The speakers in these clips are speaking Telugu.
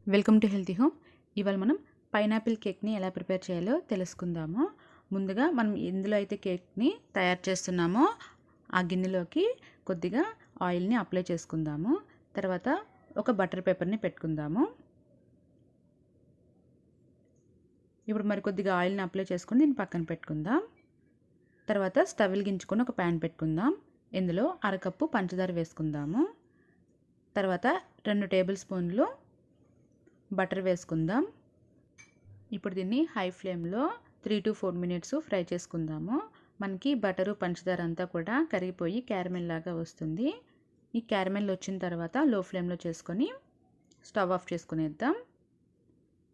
Welcome to healthy home. ఇవాళ మనం పైనాపిల్ కేక్ని ఎలా ప్రిపేర్ చేయాలో తెలుసుకుందాము. ముందుగా మనం ఎందులో అయితే కేక్ని తయారు చేస్తున్నామో ఆ గిన్నెలోకి కొద్దిగా ఆయిల్ని అప్లై చేసుకుందాము. తర్వాత ఒక బటర్ పేపర్ని పెట్టుకుందాము. ఇప్పుడు మరి కొద్దిగా ఆయిల్ని అప్లై చేసుకుని దీన్ని పక్కన పెట్టుకుందాం. తర్వాత స్టవ్ వెలిగించుకొని ఒక ప్యాన్ పెట్టుకుందాం. ఇందులో అరకప్పు పంచదార వేసుకుందాము. తర్వాత 2 టేబుల్ స్పూన్లు బటర్ వేసుకుందాం. ఇప్పుడు దీన్ని హై ఫ్లేమ్లో 3 to 4 మినిట్స్ ఫ్రై చేసుకుందాము. మనకి బటరు పంచదార అంతా కూడా కరిగిపోయి క్యారమెల్ లాగా వస్తుంది. ఈ క్యారమెల్ వచ్చిన తర్వాత లో ఫ్లేమ్లో చేసుకొని స్టవ్ ఆఫ్ చేసుకునేద్దాం.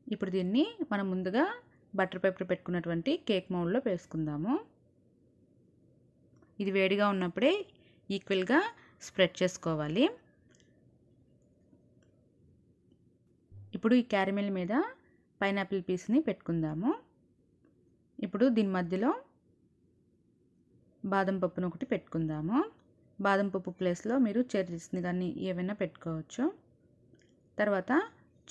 ఇప్పుడు దీన్ని మనం ముందుగా బటర్ పేపర్ పెట్టుకున్నటువంటి కేక్ మౌల్డ్లో వేసుకుందాము. ఇది వేడిగా ఉన్నప్పుడే ఈక్వల్గా స్ప్రెడ్ చేసుకోవాలి. ఇప్పుడు ఈ క్యారమెల్ మీద పైనాపిల్ పీస్ని పెట్టుకుందాము. ఇప్పుడు దీని మధ్యలో బాదం పప్పును ఒకటి పెట్టుకుందాము. బాదం పప్పు ప్లేస్లో మీరు చెర్రీస్ని కానీ ఏవైనా పెట్టుకోవచ్చు. తర్వాత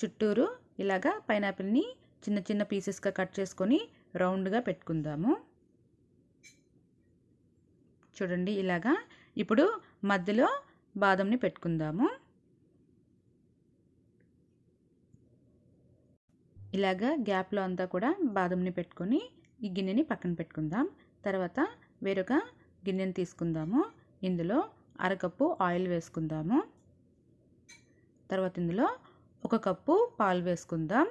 చుట్టూరు ఇలాగా పైనాపిల్ని చిన్న చిన్న పీసెస్గా కట్ చేసుకొని రౌండ్గా పెట్టుకుందాము. చూడండి ఇలాగా. ఇప్పుడు మధ్యలో బాదంని పెట్టుకుందాము. ఇలాగా గ్యాప్లో అంతా కూడా బాదంని పెట్టుకొని ఈ గిన్నెని పక్కన పెట్టుకుందాం. తర్వాత వేరొక గిన్నెని తీసుకుందాము. ఇందులో అరకప్పు ఆయిల్ వేసుకుందాము. తర్వాత ఇందులో 1 కప్పు పాలు వేసుకుందాం.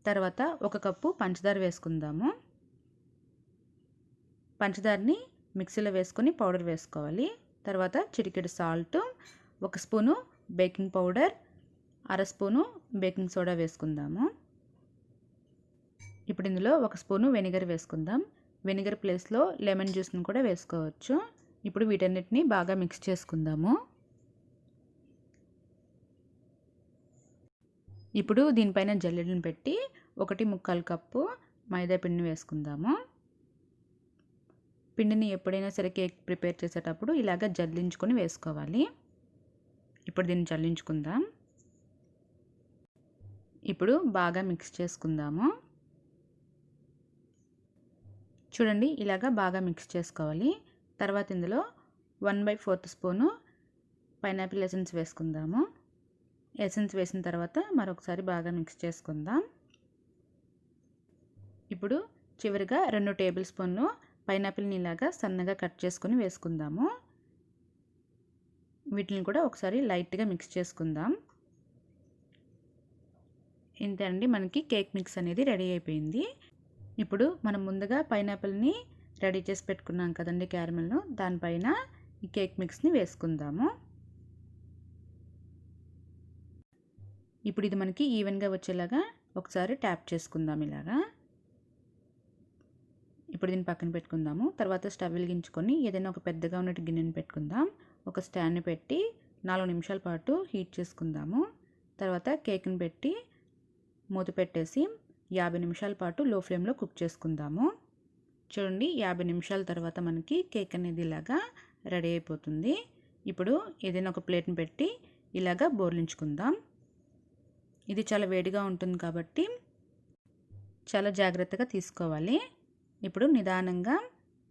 తర్వాత 1 కప్పు పంచదార వేసుకుందాము. పంచదారని మిక్సీలో వేసుకొని పౌడర్ వేసుకోవాలి. తర్వాత చిటికెడు salt, 1 spoon baking powder, 1/2 spoon baking soda వేసుకుందాము. ఇప్పుడు ఇందులో 1 స్పూను వెనిగర్ వేసుకుందాం. వెనిగర్ ప్లేస్లో లెమన్ జ్యూస్ని కూడా వేసుకోవచ్చు. ఇప్పుడు వీటన్నిటిని బాగా మిక్స్ చేసుకుందాము. ఇప్పుడు దీనిపైన జల్లెడను పెట్టి 1.25 కప్పు మైదా పిండిని వేసుకుందాము. పిండిని ఎప్పుడైనా సరే కేక్ ప్రిపేర్ చేసేటప్పుడు ఇలాగ జల్లించుకొని వేసుకోవాలి. ఇప్పుడు దీన్ని జల్లించుకుందాం. ఇప్పుడు బాగా మిక్స్ చేసుకుందాము. చూడండి ఇలాగా బాగా మిక్స్ చేసుకోవాలి. తర్వాత ఇందులో 1/4 స్పూను పైనాపిల్ ఎసెన్స్ వేసుకుందాము. ఎసెన్స్ వేసిన తర్వాత మరొకసారి బాగా మిక్స్ చేసుకుందాం. ఇప్పుడు చివరిగా 2 టేబుల్ స్పూన్లు పైనాపిల్ని ఇలాగా సన్నగా కట్ చేసుకొని వేసుకుందాము. వీటిని కూడా ఒకసారి లైట్గా మిక్స్ చేసుకుందాం. ఇంతే అండి, మనకి కేక్ మిక్స్ అనేది రెడీ అయిపోయింది. ఇప్పుడు మనం ముందుగా పైనాపిల్ని రెడీ చేసి పెట్టుకున్నాం కదండి క్యారమెల్ను, దానిపైన ఈ కేక్ మిక్స్ని వేసుకుందాము. ఇప్పుడు ఇది మనకి ఈవెన్గా వచ్చేలాగా ఒకసారి ట్యాప్ చేసుకుందాం ఇలాగా. ఇప్పుడు దీన్ని పక్కన పెట్టుకుందాము. తర్వాత స్టవ్ వెలిగించుకొని ఏదైనా ఒక పెద్దగా ఉన్నట్టు గిన్నెని పెట్టుకుందాం. ఒక స్టాండ్ని పెట్టి 4 నిమిషాల పాటు హీట్ చేసుకుందాము. తర్వాత కేక్ని పెట్టి మూత పెట్టేసి 50 నిమిషాల పాటు లో ఫ్లేమ్లో కుక్ చేసుకుందాము. చూడండి 50 నిమిషాల తర్వాత మనకి కేక్ అనేది ఇలాగా రెడీ అయిపోతుంది. ఇప్పుడు ఏదైనా ఒక ప్లేట్ని పెట్టి ఇలాగా బోర్లించుకుందాం. ఇది చాలా వేడిగా ఉంటుంది కాబట్టి చాలా జాగ్రత్తగా తీసుకోవాలి. ఇప్పుడు నిదానంగా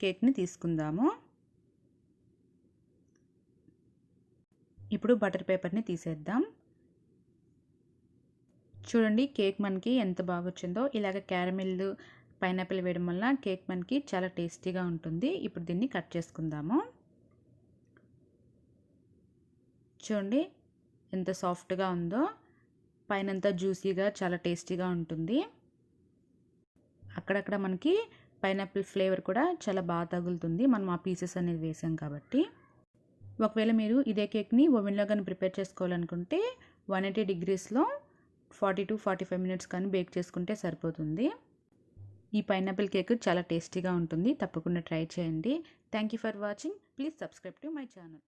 కేక్ని తీసుకుందాము. ఇప్పుడు బటర్ పేపర్ని తీసేద్దాం. చూడండి కేక్ మనకి ఎంత బాగా వచ్చిందో. ఇలాగ క్యారమెల్ పైనాపిల్ వేయడం వల్ల కేక్ మనకి చాలా టేస్టీగా ఉంటుంది. ఇప్పుడు దీన్ని కట్ చేసుకుందాము. చూడండి ఎంత సాఫ్ట్గా ఉందో. పైనంతా జ్యూసీగా చాలా టేస్టీగా ఉంటుంది. అక్కడక్కడ మనకి పైనాపిల్ ఫ్లేవర్ కూడా చాలా బాగా తగులుతుంది, మనం ఆ పీసెస్ అనేది వేసాం కాబట్టి. ఒకవేళ మీరు ఇదే కేక్ని ఓవెన్లో కానీ ప్రిపేర్ చేసుకోవాలనుకుంటే 180 degreesలో 40 to 45 మినిట్స్ కానీ బేక్ చేసుకుంటే సరిపోతుంది. ఈ పైనాపిల్ కేక్ చాలా టేస్టీగా ఉంటుంది. తప్పకుండా ట్రై చేయండి. Thank you for watching. Please subscribe to my channel.